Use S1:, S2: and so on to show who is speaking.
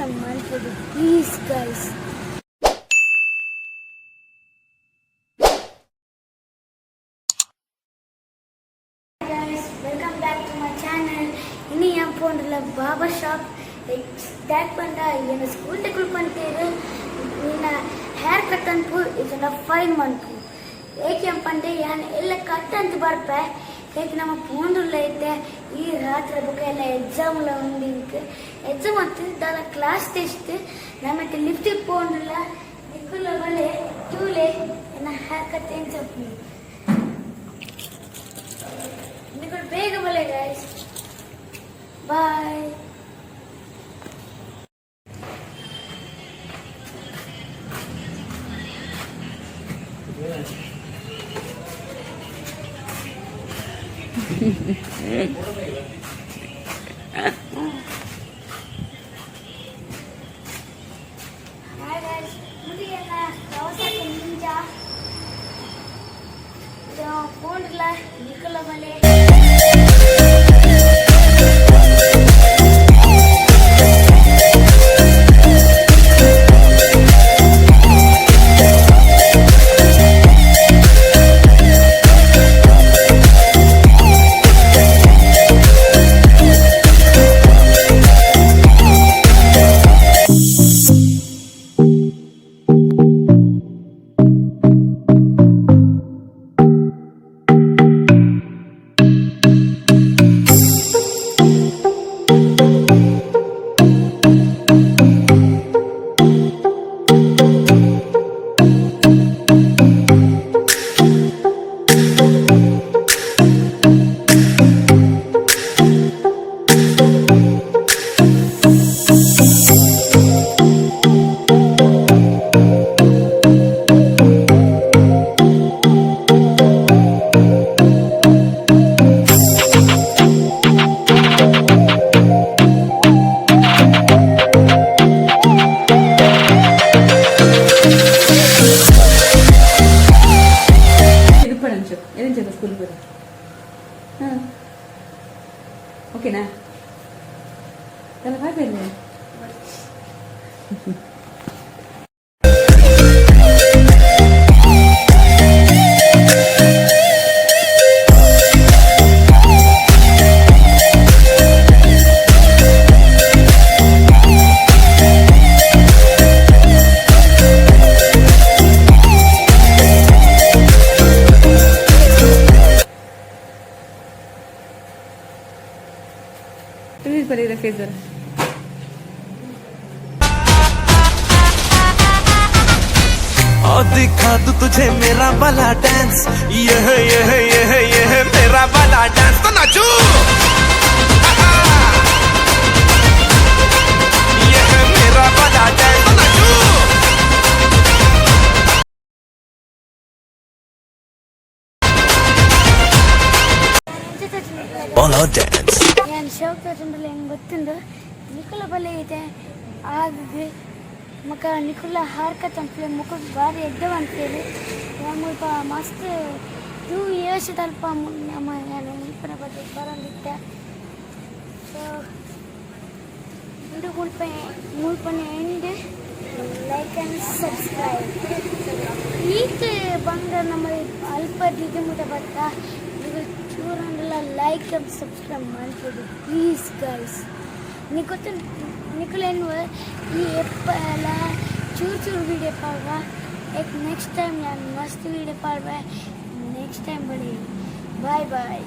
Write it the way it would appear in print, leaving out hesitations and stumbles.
S1: subscribe ಮಾಡ್ಕೊಳ್ಳಿ please guys. Guys, welcome back to my channel. இன்னி என் போன்ல பாபா ஷாப் ஸ்டார்ட் பண்ணா என்ன ஸ்கூல் டெக்குல் பண்ணிட்டு ನಿನ್ನ ಹೇರ್ ಕಟ್ ಅಂತ ಇದನ್ನ 5 ಮಂತ್ ಏಕೆ ಪಂಡೆ ಯಾನ್ ಎಲ್ಲ ಕಟ್ ಅಂತ ಬರ್ಪೆ ಏಕೆ ನಮ್ಮ ಪೋಂಡುಲ್ಲ ಐತೆ ಈ ರಾತ್ರಿ ಬಗ್ಗೆ ಎಲ್ಲ ಎಕ್ಸಾಮ್ ಎಲ್ಲ ಉಂಡಿಂಕ್ ಎಕ್ಸಾಮ್ ಅಂತ ದಾರ ಕ್ಲಾಸ್ ಟೆಸ್ಟ್ ನಮಗೆ ಲಿಫ್ಟಿಗೆ ಪೋಂಡುಲ್ಲ ನಿಕ್ಕುಲ್ಲ ಬಲೆ ಟೂಲೆ ನನ್ನ ಹೇರ್ ಕಟ್ ಏನು ಚಪ್ಪಿ ನಿಕ್ಕುಲ್ ಬೇಗ ಬಲೆ guys bye. Hi guys, mudiyana kawasaki ninja idu phone-la nikala bale
S2: ఓకేనా చాలా బాగా प्लीज बड़ी रखे जरा
S3: और दिखा दू तुझे मेरा वाला डांस ये मेरा वाला डांस तो नाचू ये मेरा वाला डांस तो नाचू बोलो डांस
S1: ഞാൻ ഷൗക്കത്തുണ്ടല്ലോ ಹೆಂಗೆ ಗೊತ್ತುಂಡು ನಿಖುಲ ಬಲೆ ಇದೆ ಆಗ ಮಕ್ಕ ನಿಖುಲ ಹಾರ್ಕತ್ ಅಂತೇಳಿ ಮುಖ ಭಾರಿ ಎದ್ದವ ಅಂತೇಳಿ ಸ್ವಲ್ಪ ಮಸ್ತ್ 2 years ಅಲ್ಪ ನಮ್ಮ ನಾನು ನಿಖುಲ ಬಗ್ಗೆ ಬರಂದಿದ್ದೆ ಸೊ ಇದು ಮುಳ್ಪನೆ ಎಂಡ್ ಲೈಕ್ ಆ್ಯಂಡ್ ಸಬ್ಸ್ಕ್ರೈಬ್ ಈಗ ಬಂದ ನಮ್ಮ ಅಲ್ಪ ದಿಗೆ ಮುಟ ಬರ್ತಾ ಚೂರಂಡೆಲ್ಲ ಲೈಕ್ ಆ್ಯಂಡ್ ಸಬ್ಸ್ಕ್ರೈಬ್ ಮಾಡ್ಕೊಡಿ ಪ್ಲೀಸ್ ಗೈಸ್ ನಿಕ್ಕೊತ್ತು ನಿಖಲೇನು ಈ ಎಲ್ಲ ಚೂರು ವೀಡಿಯೋ ಪಾಡ್ವ एक नेक्स्ट टाइम यार मस्त वीडियो पाड़वा नेक्स्ट टाइम बड़ी बाय बाय.